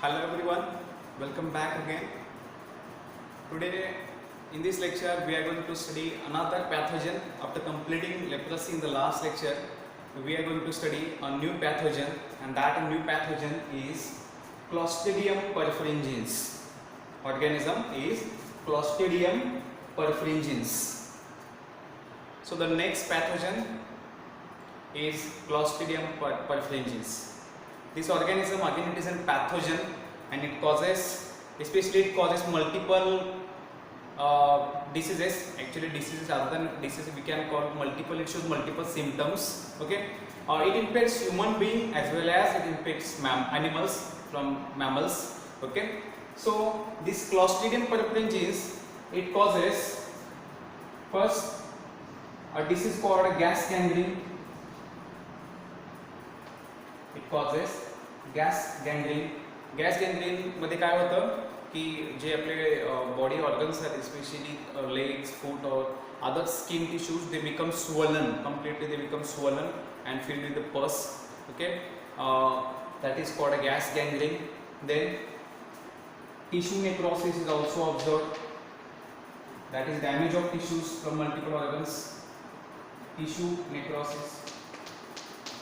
Hello everyone, welcome back again. Today in this lecture we are going to study another pathogen. After completing leprosy in the last lecture, we are going to study a new pathogen, and that new pathogen is Clostridium perfringens. Organism is Clostridium perfringens. So the next pathogen is Clostridium perfringens. This organism, again, it is a pathogen, and it causes, especially it causes multiple diseases. Actually, diseases other than diseases we can call multiple. It shows multiple symptoms. Okay, it infects human being as well as it infects animals from mammals. Okay, so this Clostridium perfringens, it causes first a disease called gas gangrene. It causes gas gangrene. Gas gangrene मध्ये काय होतं की जे आपले body organs आहेत, specially legs, फूट और other skin tissues, they become swollen completely. They become swollen and filled with the pus. Okay, that is called a gas gangrene. Then tissue necrosis is also observed. That is damage of tissues from multiple organs. Tissue necrosis.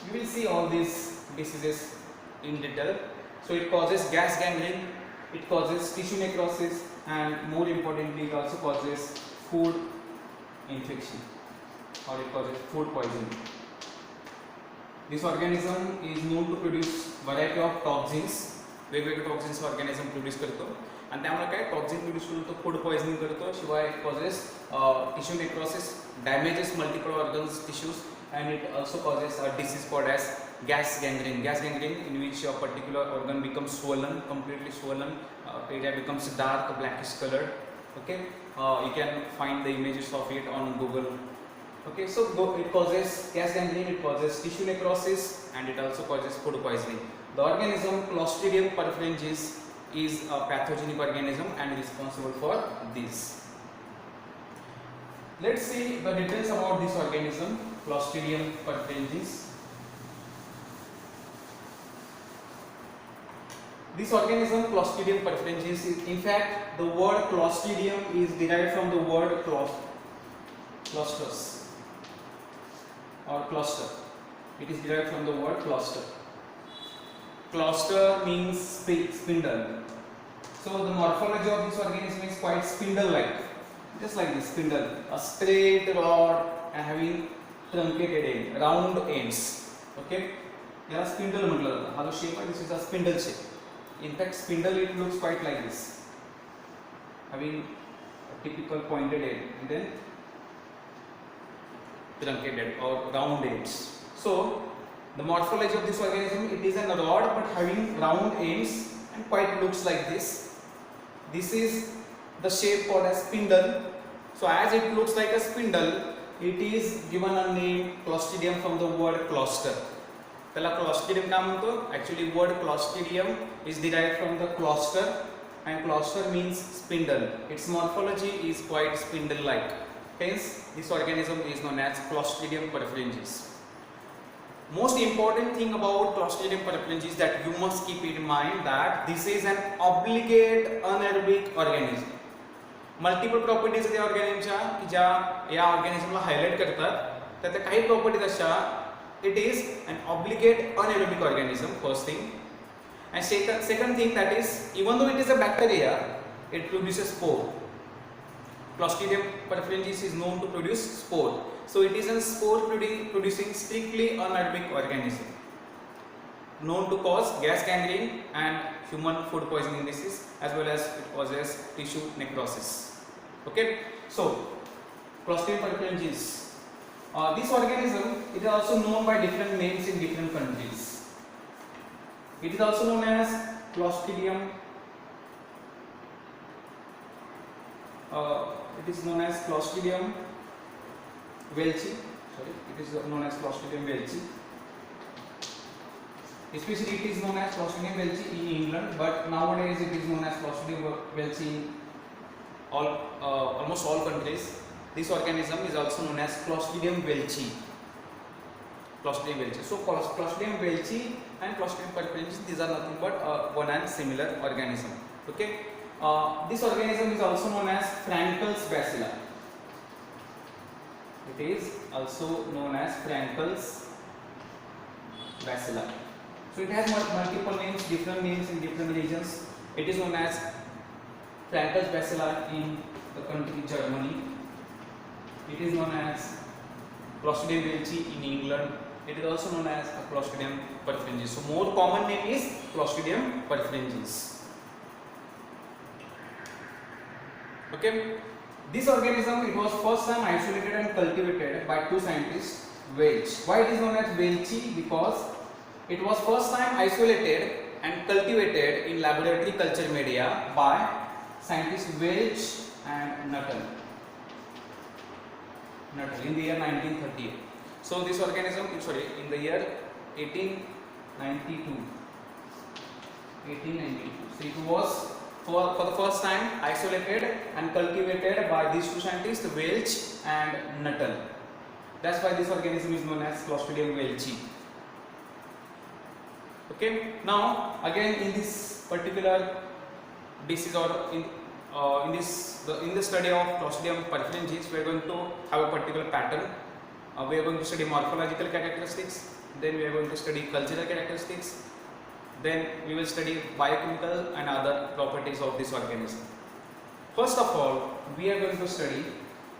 We will see all these diseases in detail. So it causes gas gangrene, it causes tissue necrosis, and more importantly it also causes food infection, or it causes food poisoning. This organism is known to produce variety of toxins. वेगवेगळे toxins organism produce करतो, आणि त्यामुळे काय toxin produce करून तो food poisoning करतो. शिवाय it causes tissue necrosis, damages multiple organs tissues, and it also causes a disease called as gas gangrene. Gas gangrene, in which a particular organ becomes swollen, completely swollen, area becomes dark blackish colored. Okay, you can find the images of it on Google. Okay, so it causes gas gangrene, it causes tissue necrosis, and it also causes food poisoning. The organism Clostridium perfringens is a pathogenic organism and responsible for this. Let's see the details about this organism, Clostridium perfringens. This organism, Clostridium perfringens, is, in fact, the word Clostridium is derived from the word clusters or cluster. It is derived from the word cluster. Cluster means spindle. So the morphology of this organism is quite spindle-like. Just like this spindle, a straight rod and having truncated end, round ends. Okay, याला spindle म्हटलं जातं. हा जो shape आहे, this is a spindle shape. In fact, spindle it looks quite like this, having a typical pointed end and then truncated or round ends. So the morphology of this organism, it is a rod but having round ends and quite looks like this. This is the shape called as spindle. So as it looks like a spindle, it is given a name Clostridium from the word cluster. त्याला Clostridium का म्हणतो? Actually word Clostridium is derived from the cluster, and cluster means spindle. Its morphology is quite spindle-like. Hence this organism is known as Clostridium perfringens. Most important thing about Clostridium perfringens is that you must keep in mind that this is an obligate anaerobic organism. Multiple properties त्या ऑर्गॅनिझमच्या की ज्या या ऑर्गॅनिझमला highlight करतात, त्यात काही properties अशा, it is an obligate anaerobic organism, first thing. And second thing, that is even though it is a bacteria, it produces spore. Clostridium perfringens is known to produce spore. So it is a spore producing strictly anaerobic organism, known to cause gas gangrene and human food poisoning disease, as well as it causes tissue necrosis. Okay, so Clostridium perfringens, this organism, it is also known by different names in different countries. It is also known as Clostridium, it is known as Clostridium welchi. Sorry, it is known as Clostridium welchi. Especially it is known as Clostridium welchi in England, but nowadays it is known as Clostridium welchi in almost all countries. This organism is also known as Clostridium welchi. Clostridium velci. So Clostridium velci and Clostridium perfringens, these are nothing but one and similar organism. Okay. This organism is also known as Frankel's bacilla. It is also known as Frankel's bacilla. So it has multiple names, different names in different regions. It is known as Frankel's bacilla in the country Germany. It is known as Clostridium velci in England. It is also known as Clostridium perfringens. So more common name is Clostridium perfringens. Okay. This organism, it was first time isolated and cultivated by two scientists, Welch. Why it is known as Welchi? Because it was first time isolated and cultivated in laboratory culture media by scientists Welch and Nuttall in the year 1938. So this organism, in the year 1892. So it was for the first time isolated and cultivated by these two scientists, Welch and Nuttall. That's why this organism is known as Clostridium velci. Okay. Now again, in this particular disease or in the study of Clostridium perfringens, we are going to have a particular pattern. We are going to study morphological characteristics, then we are going to study cultural characteristics, then we will study biochemical and other properties of this organism. First of all, we are going to study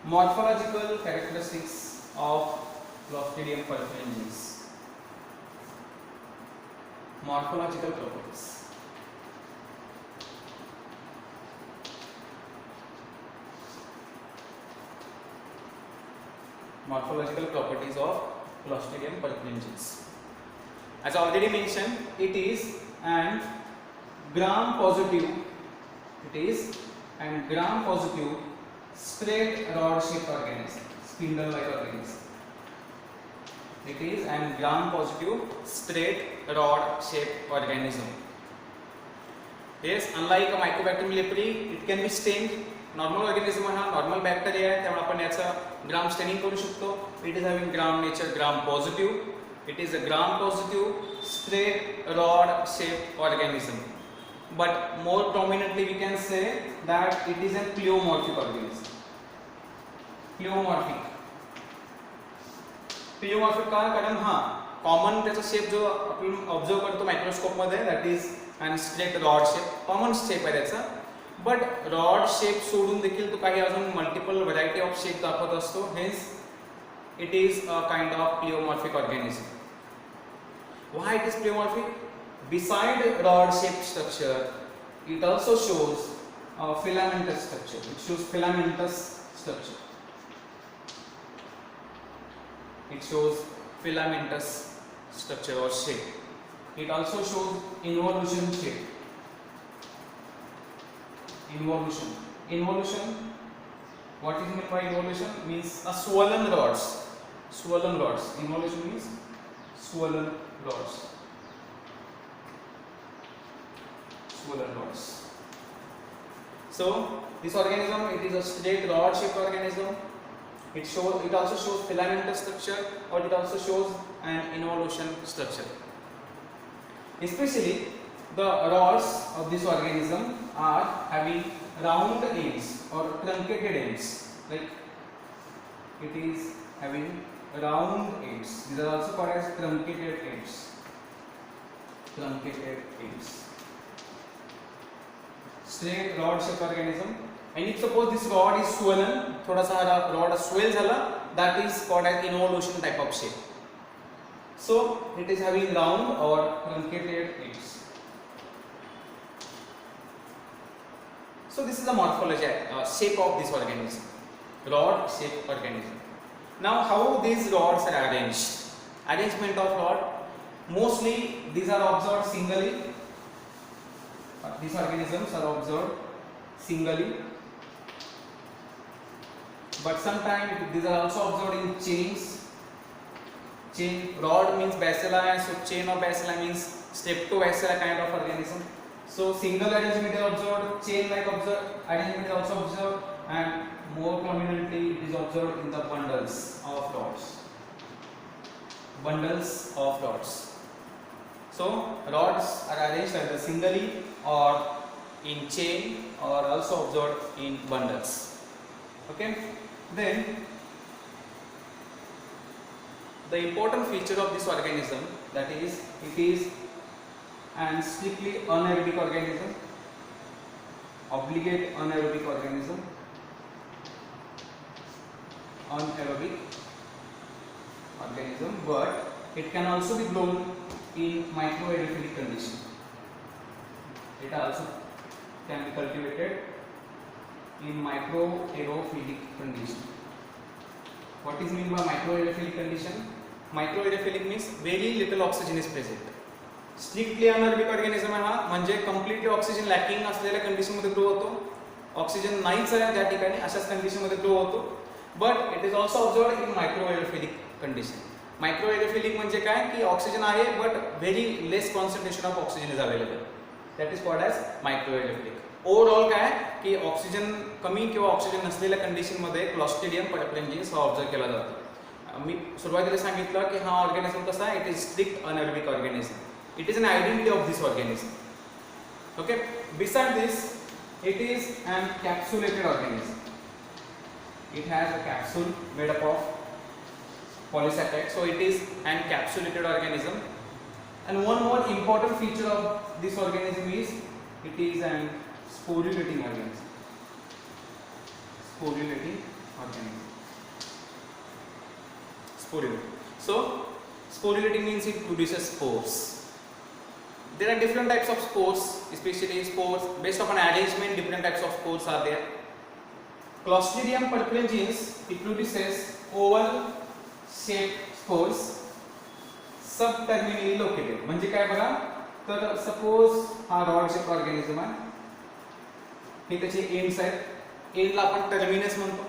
morphological characteristics of Clostridium perfringens. Morphological properties. Morphological properties of Clostridium perfringens. As I already mentioned, it is an gram-positive. It is an gram-positive straight rod-shaped organism, spindle-like organism. It is an gram-positive straight rod-shaped organism. Yes, unlike a Mycobacterium leprae, it can be stained. Normal organism हा normal bacteria आहे, त्यामुळे आपण याचा gram staining करू शकतो. It is having gram nature, gram positive. It is a gram positive straight rod shaped organism. But more prominently we can say that it is a pleomorphic organism. Pleomorphic का, कारण हा common त्याचा shape जो आपण observe करतो microscope मध्ये, that is an straight rod shape, common shape आहे त्याचा. बट रॉड शेप सोडून देखील तो काही अजून मल्टिपल व्हरायटी ऑफ शेप दाखवत असतो. Hence it is a kind of pleomorphic organism. Why it is pleomorphic? Beside rod shaped structure, it also shows filamentous structure. It shows filamentous structure. It shows filamentous structure or shape. It also shows involution shape. Involution. Involution. What is meant by involution? Means a swollen rods. Swollen rods. Involution means swollen rods. Swollen rods. So this organism, it is a straight rod-shaped organism. It also shows filamentous structure, or it also shows an involution structure. Especially the rods of this organism are having round ends or truncated ends. Like it is having round ends. These are also called as truncated ends. Truncated ends. Straight rod-shaped organism. And if suppose this rod is swollen, थोड़ा सा rod swell झाला, that is called as involution type of shape. So it is having round or truncated ends. So this is the morphology, shape of this organism, rod-shaped organism. Now how these rods are arranged? Arrangement of rod. Mostly these are observed singly. These organisms are observed singly. But sometimes these are also observed in chains. Chain rod means bacilla, so chain of bacilla means streptobacilla kind of organism. So single arrangement is observed, chain-like arrangement is also observed, and more prominently it is observed in the bundles of rods. bundles of rods. So rods are arranged either singly or in chain or also observed in bundles. Okay, then the important feature of this organism, that is, it is an strictly anaerobic organism, obligate anaerobic organism, but it can also be grown in microaerophilic condition. It also can be cultivated in microaerophilic condition. What is meant by microaerophilic condition? Microaerophilic means very little oxygen is present. Strictly anaerobic organism आहे हा, म्हणजे completely oxygen lacking असलेल्या condition मध्ये grow होतो. Oxygen नाहीच आहे ज्या ठिकाणी अशाच कंडिशन मध्ये ग्रो होतो. But it is also observed in microaerophilic condition. Microaerophilic म्हणजे काय की ऑक्सिजन आहे but very less concentration of oxygen is available. That is called as microaerophilic. Overall काय की ऑक्सिजन कमी किंवा ऑक्सिजन नसलेल्या कंडिशन मध्ये क्लॉस्ट्रिडियम परप्लेंजियन्स हा ऑब्झर्व केला जातो. मी सुरुवातीला सांगितलं की हा ऑर्गॅनिझम कसा आहे, it is strict anaerobic organism. It is an identity of this organism. Okay. Beside this, it is an capsulated organism. It has a capsule made up of polysaccharides, so it is an capsulated organism. And one more important feature of this organism is it is an sporulating organism. Sporulating organism. Sporulating. So, sporulating means it produces spores. There are different types of spores, especially spores based upon arrangement. Different types of spores are there. Clostridium perfringens, it produces oval shaped spores subterminally located. म्हणजे काय बघा, तर suppose हा rod shape organism आहे, हे त्याचे ends आहेत. एंडला आपण टर्मिनस म्हणतो.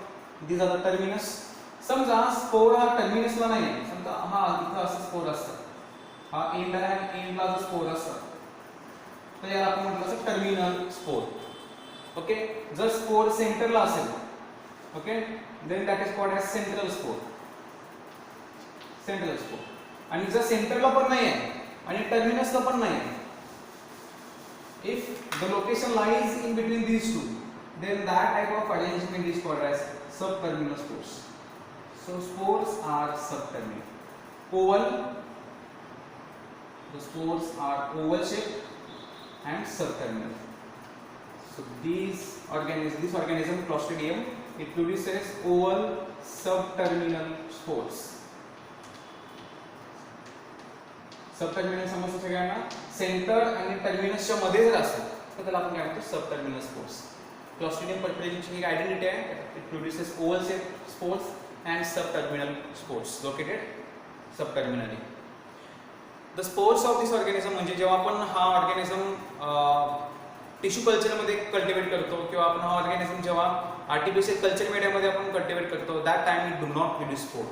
This are the terminus. समजा स्पोर हा टर्मिनसला नाही आहे, समजा हा इथं असं स्पोर असतं, हा एंड आहे आणि एंडला जो स्पोर असतो तर याला आपण म्हटलं असं टर्मिनल स्पोर. ओके. जर स्पोर सेंटरला असेल, okay, then that is called as central spore. Central spore. आणि जर सेंटरला पण नाही आहे आणि टर्मिनसला पण नाही आहे, if the location lies in between these two, then that type of arrangement is called as subterminal spores. So spores are subterminal. Oval. The spores are oval shaped and subterminal. So this organism Clostridium, it produces oval subterminal spores. सबटर्मिनल समजतं सगळ्यांना. Centre आणि टर्मिनसच्या मध्ये जर असेल तर त्याला आपण काय म्हणतो, सबटर्मिनल स्पोर्स. Clostridium perfringens की आइडेंटिटी आहे, it produces oval shaped spores and subterminal spores located subterminally. The spores of this organism, म्हणजे जेव्हा आपण हा ऑर्गॅनिझम टिश्यू कल्चर मध्ये कल्टिवेट करतो किंवा आपण हा ऑर्गॅनिझम जेव्हा आर्टिफिशियल कल्चर मीडियामध्ये आपण कल्टिवेट करतो, that time it do not produce spore.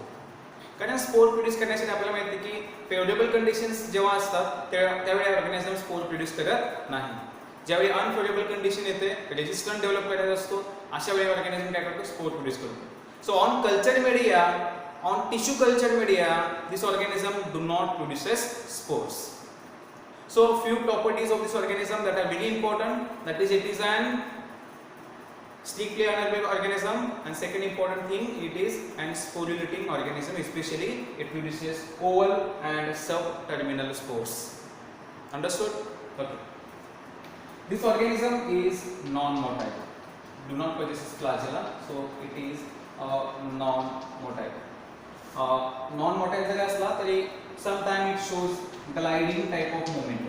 कारण स्पोर प्रोड्यूस करण्यासाठी आपल्याला माहिती आहे की फेवरेबल कंडिशन्स जेव्हा असतात त्यावेळी ऑर्गॅनिझम स्पोर प्रोड्यूस करत नाही. ज्यावेळी अनफेवरेबल कंडिशन येते, रेजिस्टंट डेव्हलप करायचा असतो, अशा वेळी ऑर्गॅनिझम काय करतो, स्पोर प्रोड्यूस करतो. So on culture media, on tissue culture media, this organism do not produces spores. So few properties of this organism that are very important, that is, it is an strictly anaerobic organism, and second important thing, it is an sporulating organism, especially it produces oval and subterminal spores. Understood? Okay. This organism is non-motile, do not possess flagella, so it is non-motile. Non-motile जरी असला तरी sometime it shows gliding type of movement.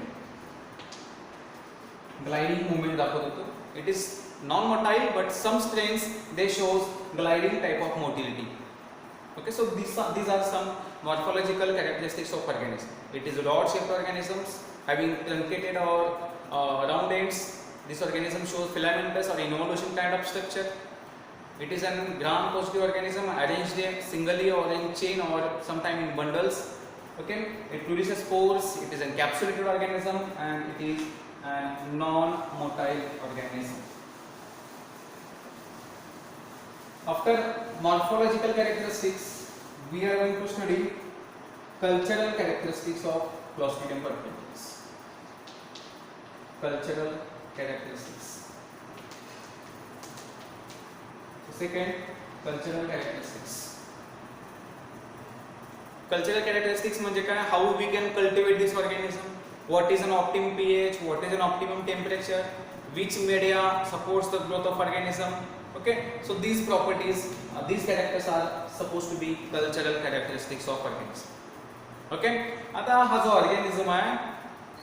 Gliding movement दाखवतो. It is non-motile, but some strains they shows gliding type of motility. Okay, so these are some morphological characteristics of organism. It is rod-shaped organisms having truncated or round ends. This organism shows filamentous or involution kind of structure. It is a gram-positive organism arranged singly or in chain or sometime in bundles. Okay, it produces spores. It is a encapsulated organism and it is a non-motile organism. After morphological characteristics, we are going to study cultural characteristics of Clostridium perfringens. Cultural characteristics. Second, cultural characteristics. Cultural characteristics म्हणजे काय? How we can cultivate this organism? What is an optimum pH? What is an optimum temperature? Which media supports the growth of organism? Okay, so these properties, these characters are supposed to be cultural characteristics of organism. Okay, आता हा जो organism आहे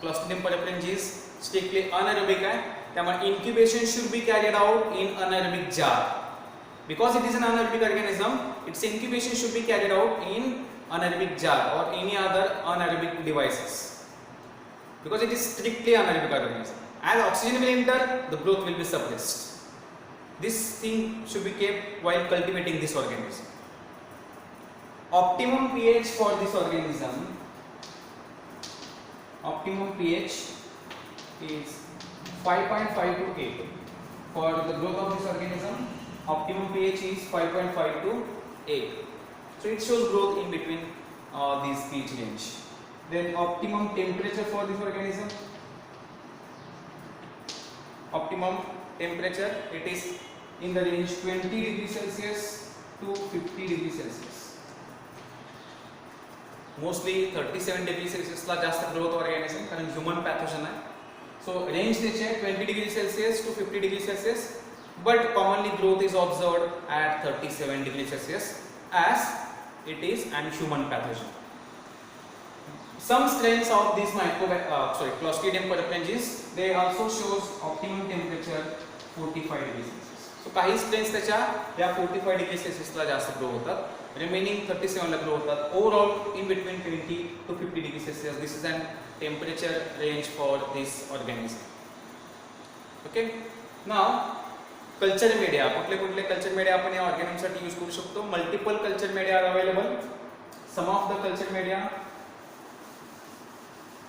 Clostridium perfringens strictly anaerobic आहे, त्यामुळे incubation should be carried out in anaerobic jar. Because it is an anaerobic organism, its incubation should be carried out in anaerobic jar or any other anaerobic devices. Because it is strictly anaerobic organism. As oxygen will enter, the growth will be suppressed. This thing should be kept while cultivating this organism. Optimum pH for this organism, optimum pH is 5.5 to 8. For the growth of this organism, optimum pH is 5.5 to 8. So it shows growth in between these pH range. Then optimum temperature for this organism. Optimum temperature, it is in the range 20 degrees Celsius to 50 degrees Celsius. Mostly 37 degrees Celsius ला जास्त growth organism कारण human pathogen आहे. So range त्याचे 20 degrees Celsius to 50 degrees Celsius. But commonly growth is observed at 37 degrees Celsius as it is an human pathogen. Some strains of this Clostridium perfringens, they also shows optimum temperature 45 degrees Celsius. So काही strains त्याच्या या 45 degrees Celsius ला जास्त grow होतात, remaining 37 ला grow होतात. Overall in between 20 to 50 degrees Celsius. This is an temperature range for this organism. Okay. Now culture media, कुठले कुठले culture media आपण या ऑर्गॅनिझमसाठी यूज करू शकतो? Multiple culture media are available. Some of the culture media.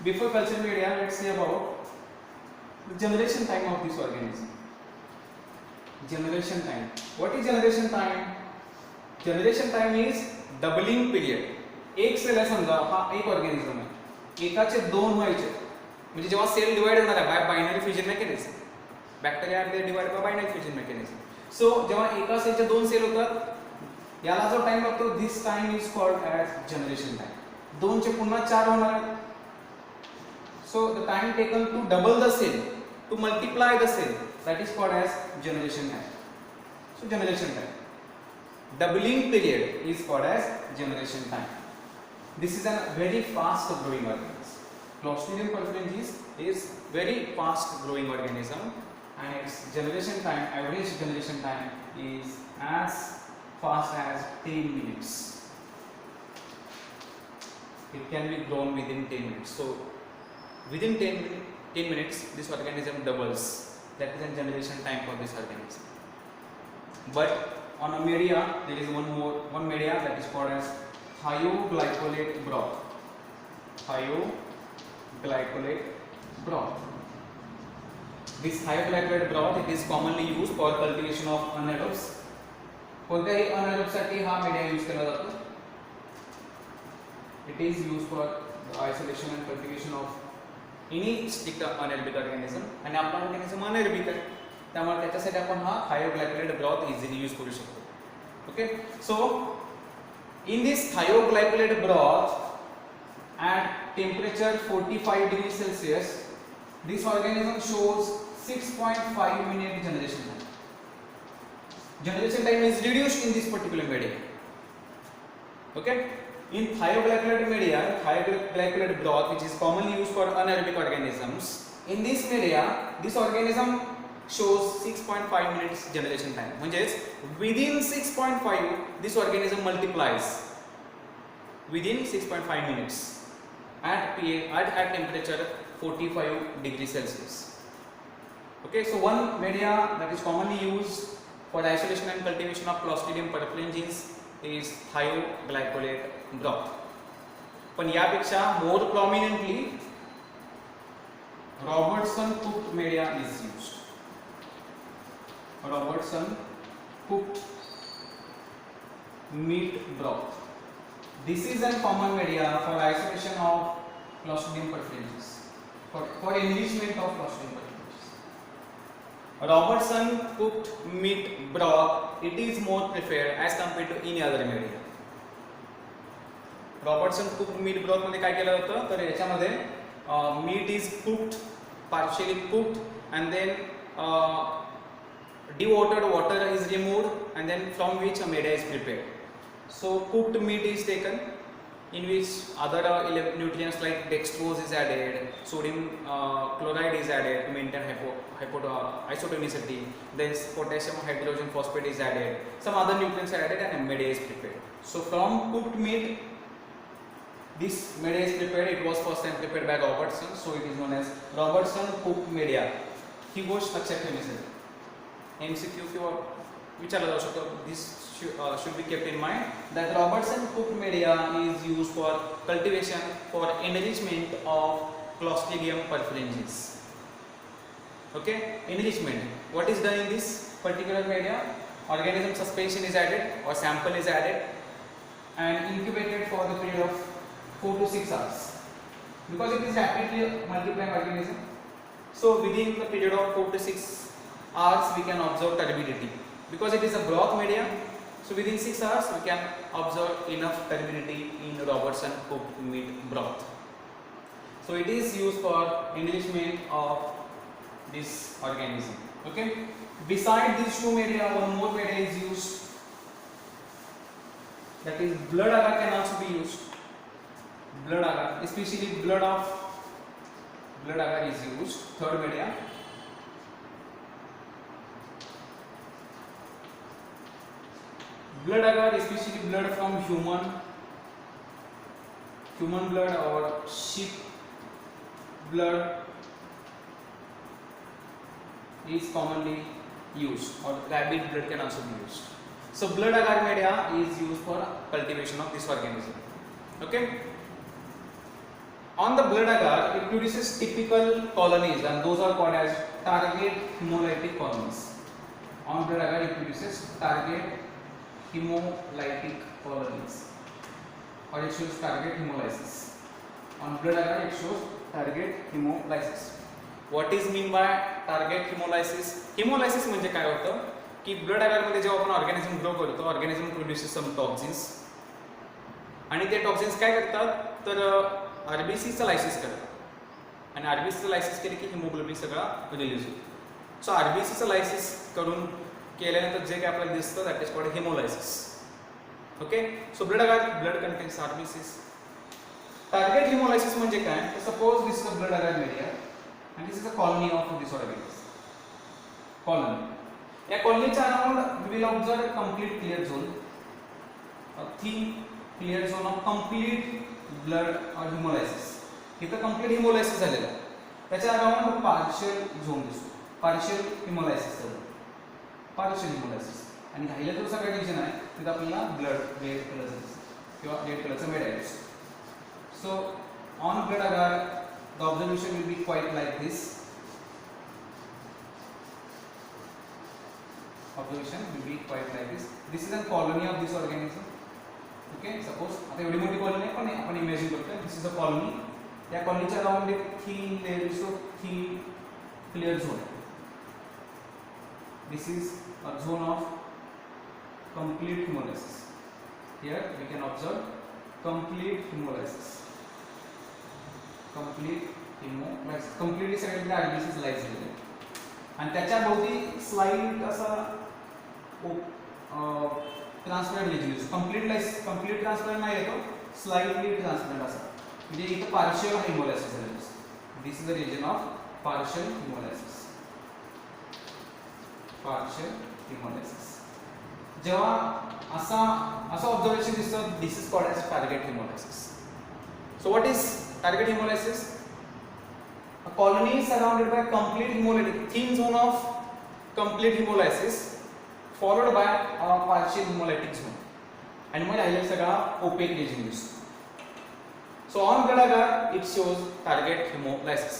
Before culture media, let's say about the generation time of this organism. Generation time. What is generation time? Generation time is doubling period. एक cell आहे समजा, हा एक organism आहे, एकाचे दोन व्हायचे म्हणजे जेव्हा सेल डिवाइड होणार आहे by binary fusion mechanism. Bacteria are divide by binary fusion mechanism. So जेव्हा एका सेलचे दोन सेल होतात, याला जो टाइम लागतो, this time is called as generation time. दोनचे पुन्हा चार होणार आहेत. So the time taken to double the cell, to multiply the cell, that is called as generation time. So generation time, doubling period is called as generation time. This is a very fast growing organism. Clostridium perfringens is very fast growing organism and its generation time, average generation time is as fast as 10 minutes. It can be grown within 10 minutes. So within 10 minutes this organism doubles. That is a generation time for this organism. But on a media, there is one media that is called as thioglycolate broth. Thioglycolate broth. This thioglycolate broth, it is commonly used for cultivation of anaerobes. कोणत्याही anaerobes साठी हा media use केला जातो. It is used for the isolation and cultivation of any strict anaerobic organism. आणि आपला organism anaerobic आहे, त्यामुळे त्याच्यासाठी आपण हा thioglycolate broth इझिली यूज करू शकतो. Okay, so in this thioglycolate broth at temperature 45 degrees Celsius, this organism shows 6.5 minute generation time. Generation time is reduced in this particular media. Okay, in thioglycolate media, thioglycolate broth, which is commonly used for anaerobic organisms, in this media this organism shows 6.5 minutes generation time. म्हणजेच within 6.5 this organism multiplies within 6.5 minutes at temperature 45 degrees Celsius. Okay, so one media that is commonly used for isolation and cultivation of Clostridium perfringens is thioglycolate broth. पण यापेक्षा more prominently Robertson cooked media is used. Robertson cooked meat broth. This is a common media for isolation of Clostridium perfringens, for enrichment of Clostridium perfringens. Robertson cooked meat broth, it is more preferred as compared to any other media. Robertson cooked meat broth मध्ये काय केलं होतं तर याच्यामध्ये meat is cooked partially cooked and then dewatered water is removed and then from which a media is prepared. So cooked meat is taken in which other nutrients like dextrose is added, sodium chloride is added to maintain isotonicity, then potassium hydrogen phosphate is added, some other nutrients are added and a media is prepared. So from cooked meat this media is prepared. It was first time prepared by Robertson, so it is known as Robertson cooked media. ही गोष्ट लक्षात ठेवण्यासाठी MCQ किंवा विचारला जाऊ शकतो. This should be kept in mind that Robertson cooked media is used for cultivation for enrichment of Clostridium perfringens. Okay, enrichment. What is done in this particular media? Organism suspension is added or sample is added and incubated for the period of 4 to 6 hours because it is rapidly multiplying organism. So within the period of 4 to 6 hours we can observe turbidity because it is a broth media. So within 6 hours we can observe enough turbidity in Robertson cooked meat broth. So it is used for enrichment of this organism. Okay. Beside these two media, one more media is used. That is blood agar can also be used. Blood agar, especially blood agar is used. Third media. Blood agar, especially blood from human blood or sheep blood is commonly used, or rabbit blood can also be used. So blood agar media is used for cultivation of this organism. Okay. On the blood agar, it produces typical colonies and those are called as target hemolytic colonies. On blood agar, it produces target hemolytic colonies or it shows target hemolysis. On blood agar, it shows target hemolysis. What is mean by target hemolysis? Hemolysis म्हणजे काय होतं की blood agar मध्ये जेव्हा आपण organism grow करतो, organism produces सम toxins आणि ते टॉक्सिन्स काय करतात तर RBC चं लायसिस करतात आणि RBC चं लायसिस केले की हिमोग्लोबिन सगळा रिलीज होतो. सो RBC चं लायसिस करून केल्यानंतर जे काय आपल्याला दिसतं that is called hemolysis. Okay. So blood contains RBCs. Target hemolysis म्हणजे काय तर suppose this is a blood agar media and this is a colony of this organism. Colony. या कॉलनीच्या around we will observe a complete clear zone, a thin clear zone of complete blood or hemolysis. इथं complete hemolysis झालेला आहे. त्याच्या around partial zone दिसतो. partial hemolysis झालं. partial hemolysis. आणि राहिला जो सगळा रिजन आहे तिथं आपल्याला ब्लड रेड कलरचं दिसतं किंवा रेड कलरचं मेडिया दिसतो. So on blood agar the observation will be quite like this. Observation will be quite like this. This is a colony of this organism. Okay, suppose आता एवढी मोठी कॉलनी आहे पण आपण इमॅजिन करतोय दिस इज अ कॉलनी. या कॉलनीच्या around एक thin layer is so thin clear zone. This is a zone of complete hemolysis. Here we can observe complete hemolysis. completely सगळ्यांकडे RBC स्लाइड झालेले आणि त्याच्या भोवती स्लाइड असा ट्रान्सपरंट रिजन कंप्लीट ट्रान्सपरंट नाही येतो स्लाइटली ट्रान्सपरंट असा म्हणजे इथं पार्शियल हेमोलायसिस झालेलं असतं. This is the region of partial hemolysis. जेव्हा असा ऑब्झर्वेशन दिसतं this is called as target hemolysis. So what is target hemolysis? A colony is surrounded by complete hemolytic thin zone of complete hemolysis followed by a partial hemolytic zone and मग राहिलेला सगळा opaque region दिसतो. So on blood agar it shows target hemolysis.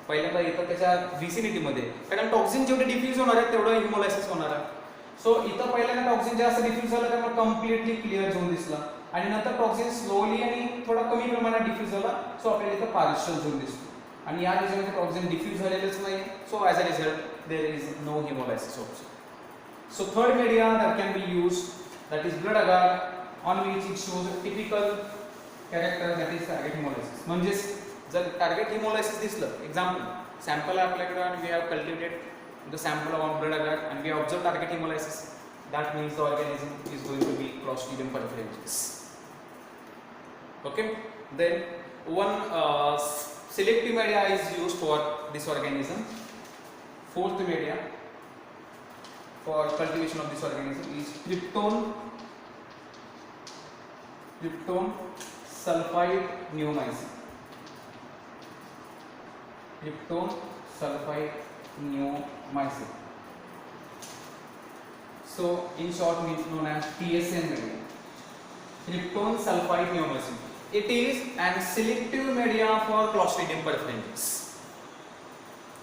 पहिल्यांदा इथं त्याच्या vicinity मध्ये कारण toxin जेवढे diffuse होणार आहे तेवढं हेमोलायसिस होणार आहे. सो इथं पहिल्यांदा टॉक्सिन जास्त डिफ्यूज झालं त्यामुळे कम्प्लीटली क्लिअर झोन दिसला आणि नंतर टॉक्सिन स्लोली आणि थोडा कमी प्रमाणात डिफ्यूज झाला, सो आपल्याला इथं पार्शियल झोन दिसतो. आणि या रिजनमध्ये टॉक्सिन डिफ्यूज झालेलंच नाही, so as a result there is no hemolysis also. So third media that can be used, that is blood agar, on which it shows a typical character, that is target hemolysis. म्हणजेच जर target हेमोलायसिस दिसलं, example sample आहे आपल्याकडे आणि we have cultivated the sample on blood agar and we observe target hemolysis, that means the organism is going to be Clostridium perfringens. Okay, then one selective media is used for this organism. Fourth media for cultivation of this organism is krypton sulfide neomycin. Krypton sulfide neomycin. So in short means known as TSN media. Krypton sulfide neomycin. It is an selective media for Clostridium perfringens.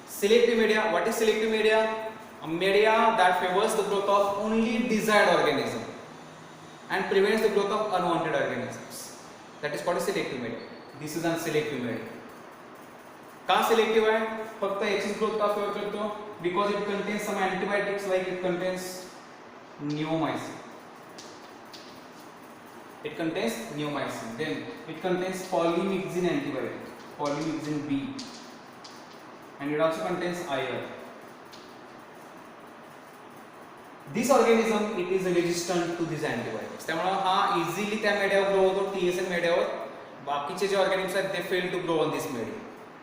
Selective media. What is selective media? A media that favors the growth of only desired organism and prevents the growth of unwanted organisms. That is called a selective media. This is a selective media. का selective है? फक्त याचीच growth का favor करतो? Because it contains some antibiotics, like it contains neomycin. It contains neomycin. Then it contains polymyxin antibiotic, polymyxin B, and it also contains iron. This organism it is resistant to these antibiotics. त्यामुळे हा easily त्या मेडियावर grow होतो, TSN मेडियावर. बाकीचे जे ऑर्गॅनिम्स आहेत they fail to grow on this media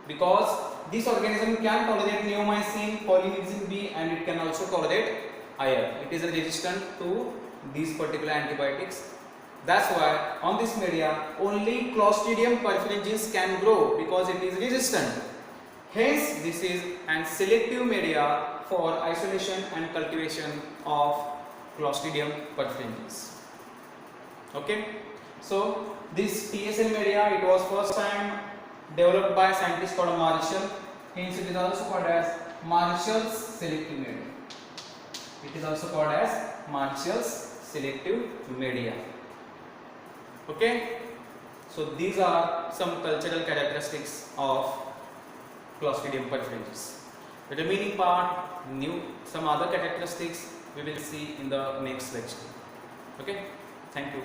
because this organism can tolerate neomycin, polymyxin B, and it can also tolerate iron. It is resistant to these particular antibiotics. That's why on this media only Clostridium perfringens can grow because it is resistant. Hence this is an selective media for isolation and cultivation of Clostridium perfringens. Okay, so this TSN media, it was first time developed by a scientist called Marshall. Hence it is also called as Marshall's selective media. It is also called as Marshall's selective media. Okay, so these are some cultural characteristics of Clostridium perfringens. The remaining part, some other characteristics we will see in the next lecture. Okay, thank you.